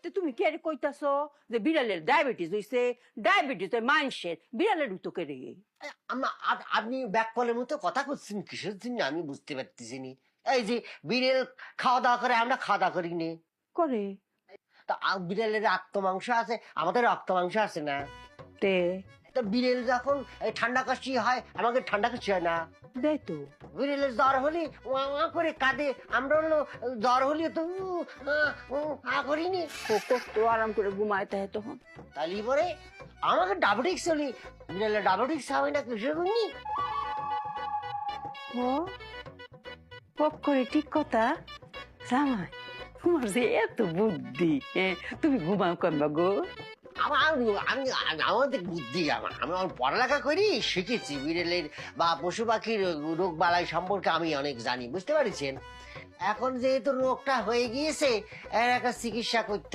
তো তুমি কে কইতাছো যে বিড়ালের ডায়াবেটিস হইছে? ডায়াবেটিস হয় মানুষের, বিড়ালের তো কে রে? আপনি ব্যাককলের মতো কথা করছেন কিসের জন্য আমি বুঝতে পারতেছি নি। এই যে বিড়াল খাওয়া দাওয়া করে, আমরা খাওয়া দাওয়া করি নি। করে তা বিড়ালের রক্ত মাংস আছে, আমাদের রক্ত মাংস আছে না? তে তা বিড়াল যখন এই ঠান্ডা কাশি হয়, আমাদের ঠান্ডা কাশি হয় না? দে তো বিড়ালের জ্বর হলে ওয়া ওয়া করে কাঁদে, আমরা হলো জ্বর হলে তো করিনি। কত আরাম করে ঘুমায় তাহে তখন। তাহলে পরে আমাকে ডায়াবেটিক্স হলে বিড়ালের ডায়াবেটিক্স হবে না কিসের জন্য? ও পক করে ঠিক কথা। জামাই তোমার যে এত বুদ্ধি, তুমি ঘুমাও কমবা গো? আমার আমি আমাদের বুদ্ধি, আমি পড়ালেখা করি, শিখেছি বিড়ালের বা পশু পাখির রোগ বালাই সম্পর্কে আমি অনেক জানি, বুঝতে পারছেন? এখন যেহেতু রোগটা হয়ে গিয়েছে, এর একটা চিকিৎসা করতে